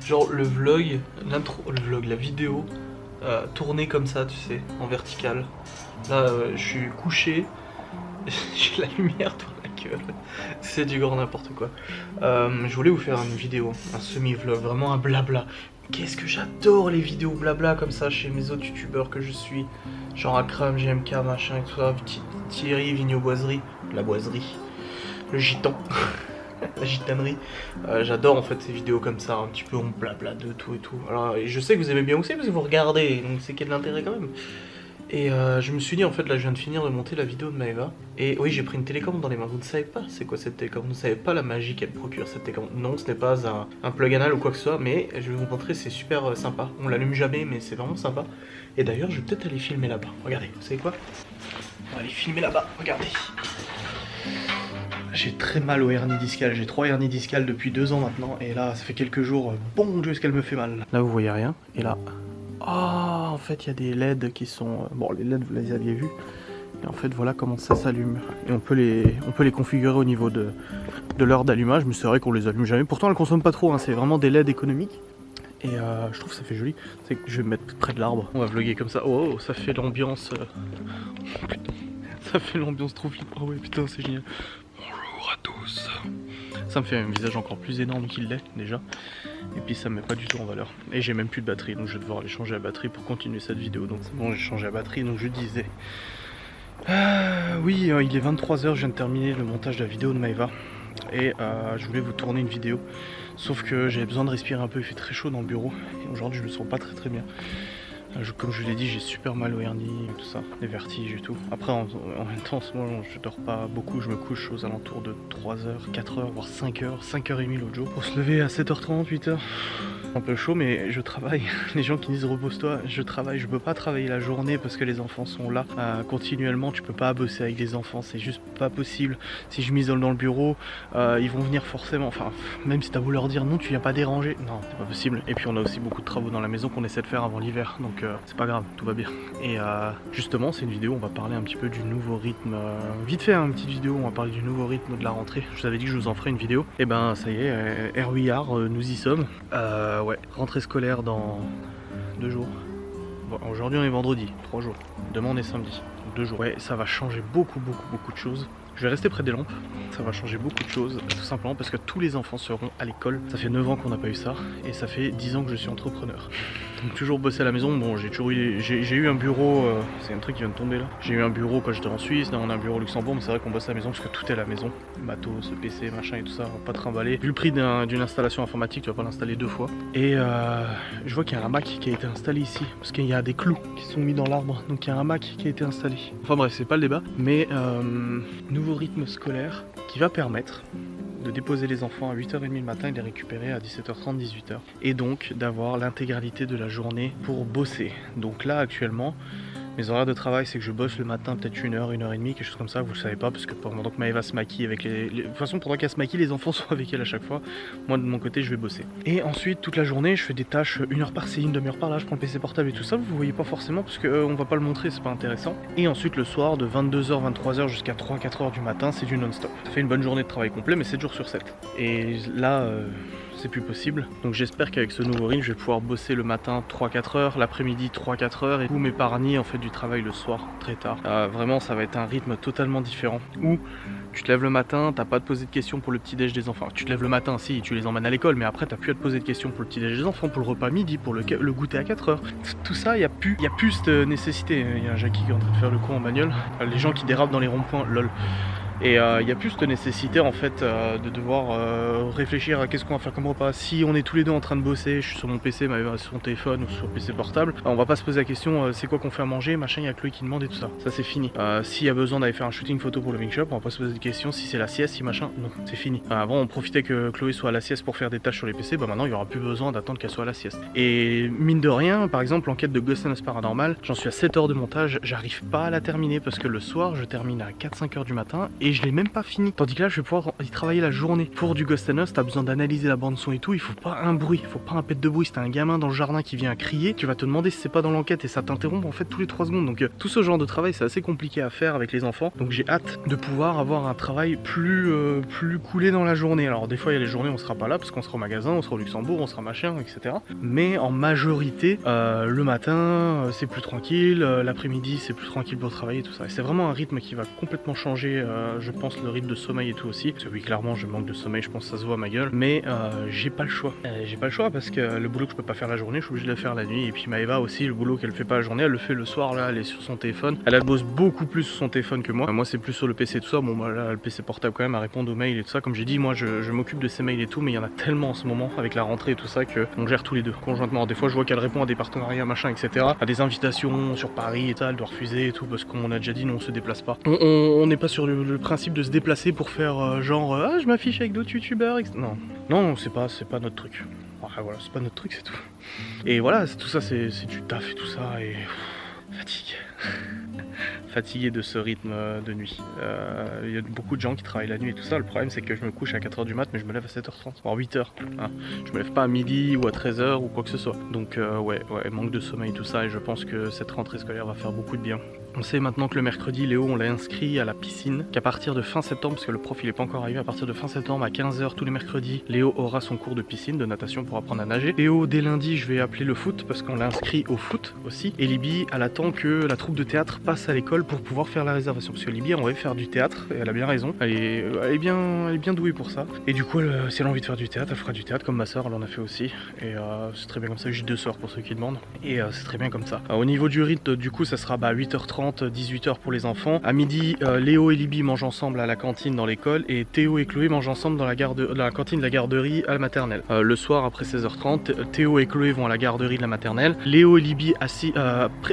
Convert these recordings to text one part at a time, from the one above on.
Genre le vlog, l'intro, le vlog, la vidéo tournée comme ça, tu sais, en verticale. Là, je suis couché, j'ai la lumière dans la gueule. C'est du grand n'importe quoi. Je voulais vous faire une vidéo, un semi-vlog, vraiment un blabla. Qu'est-ce que j'adore les vidéos blabla comme ça chez mes autres youtubeurs que je suis. Genre Akram, GMK, machin et tout ça, Thierry, Vigno Boiserie, la boiserie, le gitan. La gitanerie. J'adore en fait ces vidéos comme ça, un petit peu on blabla de tout et tout. Alors et je sais que vous aimez bien aussi parce que vous regardez, donc c'est qu'il y a de l'intérêt quand même. Et je me suis dit en fait là je viens de finir de monter la vidéo de Maeva. Et oui j'ai pris une télécommande dans les mains, vous ne savez pas c'est quoi cette télécommande, vous ne savez pas la magie qu'elle procure cette télécommande. Non ce n'est pas un plug anal ou quoi que ce soit, mais je vais vous montrer, c'est super sympa. On l'allume jamais mais c'est vraiment sympa. Et d'ailleurs je vais peut-être aller filmer là-bas, regardez, vous savez quoi? On va aller filmer là-bas, regardez. J'ai très mal aux hernies discales, j'ai 3 hernies discales depuis 2 ans maintenant, et là ça fait quelques jours, bon Dieu ce qu'elle me fait mal. Là vous voyez rien, et là, ah en fait il y a des LED qui sont, bon les LED vous les aviez vus, et en fait voilà comment ça s'allume. Et on peut les configurer au niveau de l'heure d'allumage, mais c'est vrai qu'on les allume jamais, pourtant elles consomment pas trop, hein. C'est vraiment des LED économiques. Et je trouve que ça fait joli, c'est que je vais me mettre près de l'arbre, on va vlogger comme ça, oh ça fait l'ambiance, putain, ça fait l'ambiance trop flip, oh ouais putain c'est génial. Bonjour à tous. Ça me fait un visage encore plus énorme qu'il l'est déjà. Et puis ça me met pas du tout en valeur. Et j'ai même plus de batterie, donc je vais devoir aller changer la batterie pour continuer cette vidéo. Donc c'est bon, j'ai changé la batterie, donc je disais... oui, il est 23h, je viens de terminer le montage de la vidéo de Maeva. Et je voulais vous tourner une vidéo. Sauf que j'avais besoin de respirer un peu, il fait très chaud dans le bureau. Et aujourd'hui je me sens pas très bien. Comme je l'ai dit, j'ai super mal aux hernies, tout ça, des vertiges et tout. Après, en même temps, en ce moment, je dors pas beaucoup, je me couche aux alentours de 3h, 4h, voire 5h, 5h30 l'autre jour. Pour se lever à 7h30, 8h. Un peu chaud, mais je travaille. Les gens qui disent repose-toi, je travaille. Je peux pas travailler la journée parce que les enfants sont là continuellement. Tu peux pas bosser avec les enfants, c'est juste pas possible. Si je m'isole dans le bureau, ils vont venir forcément. Enfin, même si t'as voulu leur dire non, tu viens pas déranger. Non, c'est pas possible. Et puis on a aussi beaucoup de travaux dans la maison qu'on essaie de faire avant l'hiver. Donc c'est pas grave, tout va bien. Et justement, c'est une vidéo, on va parler un petit peu du nouveau rythme. Vite fait, une petite vidéo, on va parler du nouveau rythme de la rentrée. Je vous avais dit que je vous en ferai une vidéo. Et ben ça y est, here we are, nous y sommes. Ouais, rentrée scolaire dans 2 jours. Bon, aujourd'hui on est vendredi, 3 jours. Demain on est samedi, 2 jours. Ouais, ça va changer beaucoup de choses. Je vais rester près des lampes, ça va changer beaucoup de choses, tout simplement parce que tous les enfants seront à l'école. Ça fait 9 ans qu'on n'a pas eu ça, et ça fait 10 ans que je suis entrepreneur. Donc toujours bosser à la maison, bon j'ai eu un bureau, c'est un truc qui vient de tomber là. J'ai eu un bureau quand j'étais en Suisse, là on a un bureau au Luxembourg, mais c'est vrai qu'on bosse à la maison parce que tout est à la maison. Matos, PC, machin et tout ça, on va pas trimballer. Vu le prix d'une installation informatique, tu vas pas l'installer 2 fois. Et je vois qu'il y a un hamac qui a été installé ici, parce qu'il y a des clous qui sont mis dans l'arbre, donc il y a un hamac qui a été installé. Enfin bref, c'est pas le débat, mais nouveau rythme scolaire qui va permettre de déposer les enfants à 8h30 le matin et de les récupérer à 17h30, 18h. Et donc d'avoir l'intégralité de la journée pour bosser. Donc là actuellement, mes horaires de travail, c'est que je bosse le matin peut-être 1h, 1h30, quelque chose comme ça, vous le savez pas, parce que pendant que Maeva se maquille avec de toute façon, pendant qu'elle se maquille, les enfants sont avec elle à chaque fois. Moi, de mon côté, je vais bosser. Et ensuite, toute la journée, je fais des tâches, 1h par-ci, 1/2 par là, je prends le PC portable et tout ça, vous voyez pas forcément, parce que on va pas le montrer, c'est pas intéressant. Et ensuite, le soir, de 22h, 23h jusqu'à 3-4h du matin, c'est du non-stop. Ça fait une bonne journée de travail complet, mais 7 jours sur 7. Et là... c'est plus possible. Donc j'espère qu'avec ce nouveau rythme, je vais pouvoir bosser le matin 3-4 heures, l'après-midi 3-4 heures et vous m'épargner en fait du travail le soir très tard. Vraiment ça va être un rythme totalement différent où tu te lèves le matin, t'as pas à te poser de questions pour le petit déj des enfants. Tu te lèves le matin si tu les emmènes à l'école, mais après t'as plus à te poser de questions pour le petit déj des enfants, pour le repas midi, pour le goûter à 4 heures. Tout ça, il y a plus cette nécessité. Il y a un Jackie qui est en train de faire le con en bagnole. Les gens qui dérapent dans les ronds-points, lol. Et il n'y a plus cette nécessité en fait de devoir réfléchir à qu'est-ce qu'on va faire comme repas. Si on est tous les deux en train de bosser, je suis sur mon PC, Maëva sur son téléphone ou sur le PC portable, on va pas se poser la question c'est quoi qu'on fait à manger, machin, il y a Chloé qui demande et tout ça. Ça c'est fini. S'il y a besoin d'aller faire un shooting photo pour le Wing Shop, on va pas se poser de questions si c'est la sieste, si machin, non, c'est fini. Avant on profitait que Chloé soit à la sieste pour faire des tâches sur les PC, bah maintenant il y aura plus besoin d'attendre qu'elle soit à la sieste. Et mine de rien, par exemple l'enquête de Ghost and Us Paranormal, j'en suis à 7 heures de montage, j'arrive pas à la terminer parce que le soir je termine à 4-5 heures du matin et et je l'ai même pas fini. Tandis que là je vais pouvoir y travailler la journée. Pour du Ghost and Us, t'as besoin d'analyser la bande son et tout, il faut pas un bruit, il faut pas un pet de bruit. Si t'as un gamin dans le jardin qui vient crier, tu vas te demander si c'est pas dans l'enquête et ça t'interrompt en fait tous les 3 secondes. Donc tout ce genre de travail c'est assez compliqué à faire avec les enfants. Donc j'ai hâte de pouvoir avoir un travail plus coulé dans la journée. Alors des fois il y a les journées où on sera pas là parce qu'on sera au magasin, on sera au Luxembourg, on sera machin, etc. Mais en majorité, le matin c'est plus tranquille, l'après-midi c'est plus tranquille pour travailler, tout ça. Et c'est vraiment un rythme qui va complètement changer, je pense, le rythme de sommeil et tout aussi. Parce que oui, clairement je manque de sommeil, je pense que ça se voit à ma gueule. Mais j'ai pas le choix. J'ai pas le choix parce que le boulot que je peux pas faire la journée, je suis obligé de le faire la nuit. Et puis Maëva aussi, le boulot qu'elle fait pas la journée, elle le fait le soir. Là elle est sur son téléphone, elle bosse beaucoup plus sur son téléphone que moi. Moi c'est plus sur le PC tout ça. Bon bah là le PC portable quand même à répondre aux mails et tout ça. Comme j'ai dit, moi je m'occupe de ces mails et tout, mais il y en a tellement en ce moment avec la rentrée et tout ça que on gère tous les deux conjointement. Des fois je vois qu'elle répond à des partenariats machin etc, à des invitations sur Paris et tal, elle doit refuser et tout parce qu'on a déjà dit non, on se déplace pas. On n'est pas sur le principe de se déplacer pour faire genre ah je m'affiche avec d'autres youtubeurs etc. Non c'est pas notre truc. Enfin, voilà, c'est pas notre truc, c'est tout. Et voilà, tout ça c'est du taf et tout ça et fatigue. Fatigué de ce rythme de nuit. Il y a beaucoup de gens qui travaillent la nuit et tout ça. Le problème c'est que je me couche à 4h du mat mais je me lève à 7h30, voire 8h. Hein. Je me lève pas à midi ou à 13h ou quoi que ce soit. Donc ouais, manque de sommeil tout ça et je pense que cette rentrée scolaire va faire beaucoup de bien. On sait maintenant que le mercredi, Léo, on l'a inscrit à la piscine, qu'à partir de fin septembre, parce que le prof il est pas encore arrivé, à partir de fin septembre à 15h tous les mercredis, Léo aura son cours de piscine, de natation pour apprendre à nager. Léo, dès lundi, je vais appeler le foot, parce qu'on l'a inscrit au foot aussi. Et Libye, elle attend que la troupe de théâtre passe à l'école pour pouvoir faire la réservation. Parce que Libye, on va faire du théâtre, et elle a bien raison. Elle est bien douée pour ça. Et du coup, si elle a envie de faire du théâtre, elle fera du théâtre, comme ma soeur, elle en a fait aussi. Et c'est très bien comme ça, j'ai 2 soeurs pour ceux qui demandent. Et c'est très bien comme ça. Au niveau du rythme, du coup, ça sera 8h30, 18h pour les enfants. À midi, Léo et Libye mangent ensemble à la cantine dans l'école et Théo et Chloé mangent ensemble dans la cantine de la garderie à la maternelle. Le soir, après 16h30, Théo et Chloé vont à la garderie de la maternelle. Léo et Libye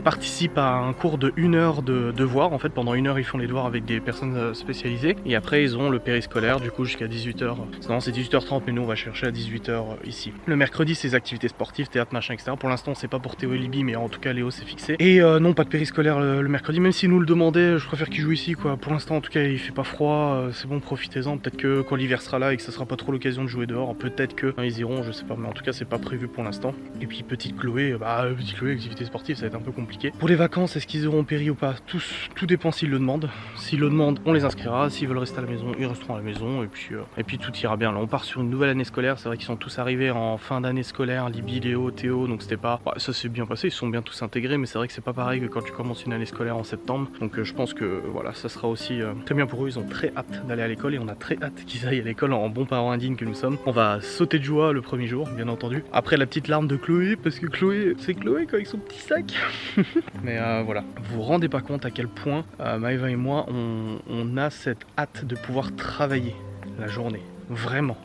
participent à un cours de 1 heure de devoirs. En fait, pendant 1 heure, ils font les devoirs avec des personnes spécialisées. Et après, ils ont le périscolaire, du coup, jusqu'à 18h. Non, c'est 18h30, mais nous, on va chercher à 18h ici. Le mercredi, c'est les activités sportives, théâtre, machin, etc. Pour l'instant, c'est pas pour Théo et Libye, mais en tout cas, Léo, c'est fixé. Et non, pas de périscolaire le mercredi, même si nous le demandait, je préfère qu'il joue ici quoi. Pour l'instant en tout cas il fait pas froid, c'est bon, profitez-en. Peut-être que quand l'hiver sera là et que ça sera pas trop l'occasion de jouer dehors, peut-être que ils iront, je sais pas, mais en tout cas c'est pas prévu pour l'instant. Et puis petite Chloé, activité sportive ça va être un peu compliqué. Pour les vacances, est-ce qu'ils auront péri ou pas? Tout dépend s'ils le demandent. S'ils le demandent, on les inscrira. S'ils veulent rester à la maison, ils resteront à la maison et puis tout ira bien. Là on part sur une nouvelle année scolaire, c'est vrai qu'ils sont tous arrivés en fin d'année scolaire, Libye, Léo, Théo, donc c'était pas... ça s'est bien passé, ils sont bien tous intégrés, mais c'est vrai que c'est pas pareil que quand tu commences une année scolaire en septembre. Donc je pense que voilà, ça sera aussi très bien pour eux. Ils ont très hâte d'aller à l'école et on a très hâte qu'ils aillent à l'école en bons parents indignes que nous sommes. On va sauter de joie le premier jour, bien entendu. Après la petite larme de Chloé, parce que Chloé, c'est Chloé quoi, avec son petit sac. Mais voilà, vous vous rendez pas compte à quel point Maëva et moi, on a cette hâte de pouvoir travailler la journée. Vraiment.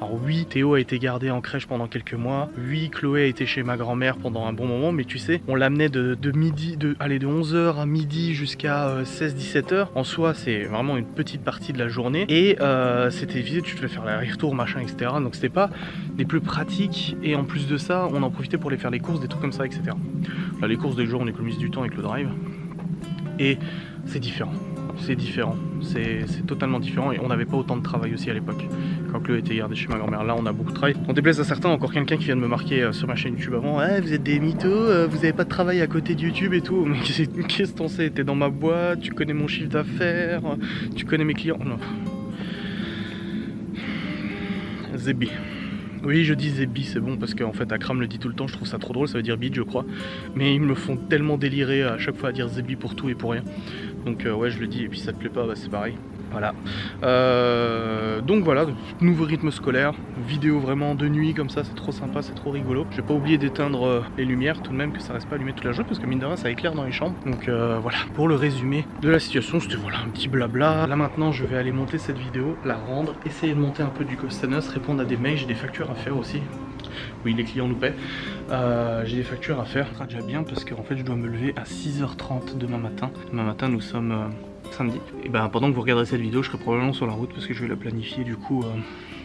Alors oui, Théo a été gardé en crèche pendant quelques mois. Oui, Chloé a été chez ma grand-mère pendant un bon moment. Mais tu sais, on l'amenait de 11h à midi jusqu'à 16-17h. En soi, c'est vraiment une petite partie de la journée. Et c'était évident, tu devais faire l'aller-retour, machin, etc. Donc c'était pas des plus pratiques. Et en plus de ça, on en profitait pour aller faire les courses, des trucs comme ça, etc. Là, les courses des jours, on économise du temps avec le drive. Et c'est différent. C'est totalement différent et on n'avait pas autant de travail aussi à l'époque quand Chloé était gardée chez ma grand-mère. Là on a beaucoup de travail. On déplaise à certains, encore quelqu'un qui vient de me marquer sur ma chaîne YouTube avant, vous êtes des mythos, vous avez pas de travail à côté de YouTube et tout. Mais qu'est-ce que t'en sais? T'es dans ma boîte, tu connais mon chiffre d'affaires, tu connais mes clients. Non. Zébi. Oui, je dis Zébi, c'est bon parce qu'en fait Akram le dit tout le temps, je trouve ça trop drôle, ça veut dire bide je crois. Mais ils me font tellement délirer à chaque fois à dire Zébi pour tout et pour rien. Donc ouais, je le dis et puis ça te plaît pas, c'est pareil. Voilà. Donc voilà, nouveau rythme scolaire, vidéo vraiment de nuit comme ça, c'est trop sympa, c'est trop rigolo. Je vais pas oublier d'éteindre les lumières tout de même, que ça reste pas allumé toute la journée parce que mine de rien ça éclaire dans les chambres. Donc voilà, pour le résumé de la situation, c'était voilà un petit blabla. Là maintenant je vais aller monter cette vidéo, la rendre, essayer de monter un peu du Ghost and Us, répondre à des mails, j'ai des factures à faire aussi. Oui, les clients nous paient. J'ai des factures à faire, ça sera déjà bien parce qu'en fait je dois me lever à 6h30 demain matin. Demain matin nous sommes... samedi. Et ben pendant que vous regarderez cette vidéo, je serai probablement sur la route parce que je vais la planifier du coup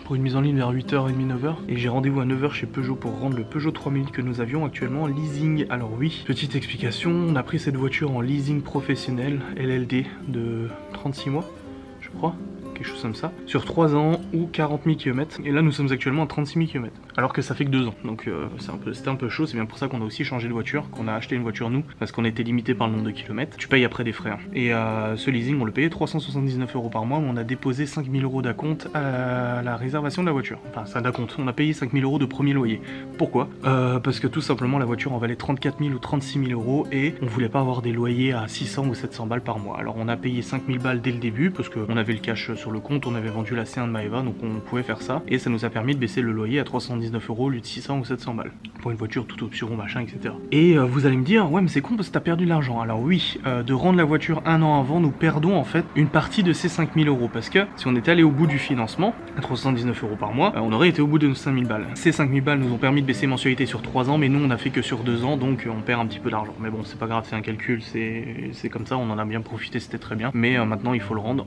pour une mise en ligne vers 8h30, 9h. Et j'ai rendez-vous à 9h chez Peugeot pour rendre le Peugeot 3000 que nous avions actuellement en leasing. Alors oui, petite explication, on a pris cette voiture en leasing professionnel LLD de 36 mois. je crois. Quelque chose comme ça, sur 3 ans ou 40 000 km. Et là nous sommes actuellement à 36 000 km, alors que ça fait que 2 ans. Donc c'était un peu chaud, c'est bien pour ça qu'on a aussi changé de voiture, qu'on a acheté une voiture nous, parce qu'on était limité par le nombre de kilomètres. Tu payes après des frais. Hein. Et ce leasing on le payait 379 € par mois, mais on a déposé 5 000 € d'acompte à la réservation de la voiture. Enfin c'est un d'acompte, on a payé 5 000 € de premier loyer. Pourquoi parce que tout simplement la voiture en valait 34 000 ou 36 000 € et on voulait pas avoir des loyers à 600 ou 700 balles par mois. Alors on a payé 5 000 balles dès le début, parce qu'on avait le cash sur le compte, on avait vendu la C1 de Maeva, donc on pouvait faire ça, et ça nous a permis de baisser le loyer à 319 € au lieu de 600 ou 700 balles, pour une voiture toute option, machin, etc. Et vous allez me dire, ouais mais c'est con parce que t'as perdu de l'argent. Alors oui, de rendre la voiture un an avant, nous perdons en fait une partie de ces 5 000 €, parce que si on était allé au bout du financement, à 319 € par mois, on aurait été au bout de nos 5 000 balles. Ces 5 000 balles nous ont permis de baisser mensualité sur 3 ans, mais nous on a fait que sur 2 ans, donc on perd un petit peu d'argent. Mais bon, c'est pas grave, c'est un calcul, c'est comme ça, on en a bien profité, c'était très bien. Mais maintenant il faut le rendre.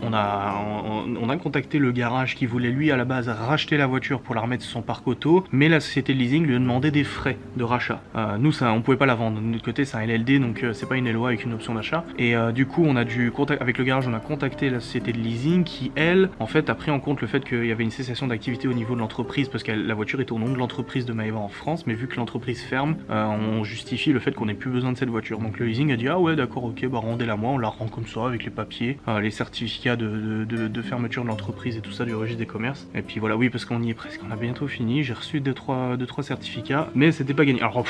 On a contacté le garage qui voulait lui à la base racheter la voiture pour la remettre sur son parc auto, mais la société de leasing lui a demandé des frais de rachat. Nous ça, on pouvait pas la vendre, de notre côté c'est un LLD, donc c'est pas une LOA avec une option d'achat. Et du coup on a dû contacter, avec le garage on a contacté la société de leasing qui elle en fait a pris en compte le fait qu'il y avait une cessation d'activité au niveau de l'entreprise, parce que la voiture est au nom de l'entreprise de Maeva en France, mais vu que l'entreprise ferme, on justifie le fait qu'on n'ait plus besoin de cette voiture. Donc le leasing a dit ah ouais d'accord, ok, bah rendez-la moi, on la rend comme ça avec les papiers, les certificats de fermeture de l'entreprise et tout ça du registre des commerces. Et puis voilà, oui, parce qu'on y est presque, on a bientôt fini. J'ai reçu 2-3 certificats, mais c'était pas gagné. Alors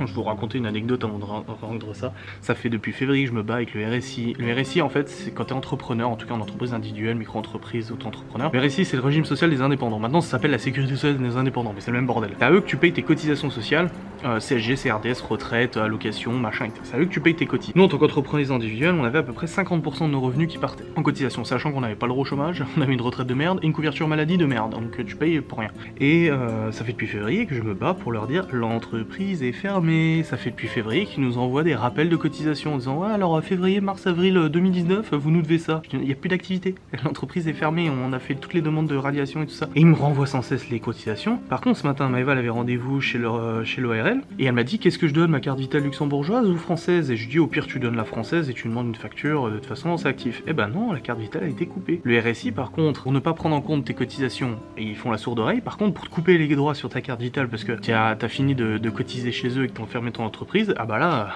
je vais vous raconter une anecdote avant de rendre ça. Ça fait depuis février que je me bats avec le RSI. Le RSI en fait c'est quand t'es entrepreneur, en tout cas en entreprise individuelle, micro-entreprise, auto-entrepreneur. Le RSI c'est le régime social des indépendants. Maintenant ça s'appelle la sécurité sociale des indépendants, mais c'est le même bordel. C'est à eux que tu payes tes cotisations sociales, CSG, CRDS, retraite, allocation, machin, etc. C'est à eux que tu payes tes cotisations. Nous en tant qu'entrepreneurs individuels, on avait à peu près 50% de nos revenus qui partaient en cotisation, sachant qu'on n'avait pas le droit au chômage, on avait une retraite de merde et une couverture maladie de merde, donc tu payes pour rien. Et ça fait depuis février que je me bats pour leur dire l'entreprise est fermée. Ça fait depuis février qu'ils nous envoient des rappels de cotisation en disant ouais alors février, mars, avril 2019 vous nous devez ça. Il n'y a plus d'activité, l'entreprise est fermée, on a fait toutes les demandes de radiation et tout ça. Et ils me renvoient sans cesse les cotisations. Par contre ce matin Maeva avait rendez-vous chez l'ORL et elle m'a dit qu'est-ce que je donne, ma carte vitale luxembourgeoise ou française? Et je dis au pire tu donnes la française et tu demandes une facture, de toute façon c'est actif. Et ben non, la carte vitale a été coupée. Le RSI par contre, pour ne pas prendre en compte tes cotisations, et ils font la sourde oreille. Par contre pour te couper les droits sur ta carte vitale parce que t'as fini de cotiser chez eux et que t'as fermé ton entreprise, ah bah là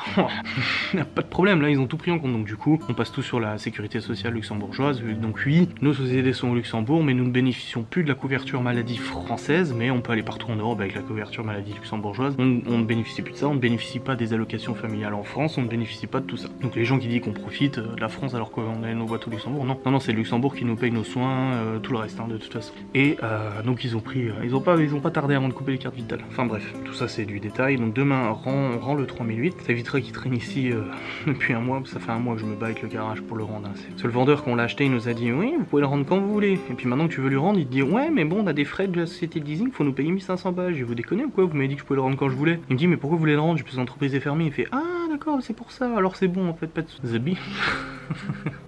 y a pas de problème, là ils ont tout pris en compte. Donc du coup on passe tout sur la sécurité sociale luxembourgeoise. Donc oui, nos sociétés sont au Luxembourg, mais nous ne bénéficions plus de la couverture maladie française, mais on peut aller partout en Europe avec la couverture maladie luxembourgeoise. On ne bénéficie plus de ça, on ne bénéficie pas des allocations familiales en France, on ne bénéficie pas de tout ça. Donc les gens qui disent qu'on profite de la France alors qu'on a nos boîtes au Luxembourg, non, c'est le Luxembourg qui nous paye nos soins, tout le reste, hein, de toute façon. Et donc ils ont pas tardé avant de couper les cartes vitales. Enfin bref, tout ça c'est du détail. Donc demain on rend le 3008, ça éviterait qu'il traîne ici depuis un mois, ça fait un mois que je me bats avec le garage pour le rendre. Hein. Parce que le vendeur quand on l'a acheté il nous a dit oui vous pouvez le rendre quand vous voulez. Et puis maintenant que tu veux lui rendre, il te dit ouais mais bon on a des frais de la société de leasing, faut nous payer 1500 balles. Je vais vous déconner ou quoi, vous m'avez dit que je pouvais le rendre quand je voulais. Il me dit mais pourquoi vous voulez le rendre, l'entreprise est fermée. Il fait ah d'accord c'est pour ça, alors c'est bon en fait, pas de Zabi.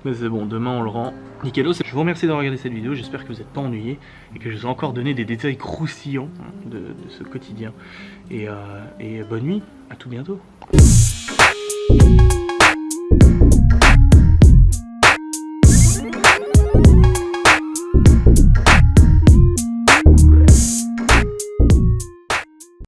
Mais c'est bon, demain on le rend. Nickelos, je vous remercie d'avoir regardé cette vidéo, j'espère que vous n'êtes pas ennuyés et que je vous ai encore donné des détails croustillants de ce quotidien. Et bonne nuit, à tout bientôt.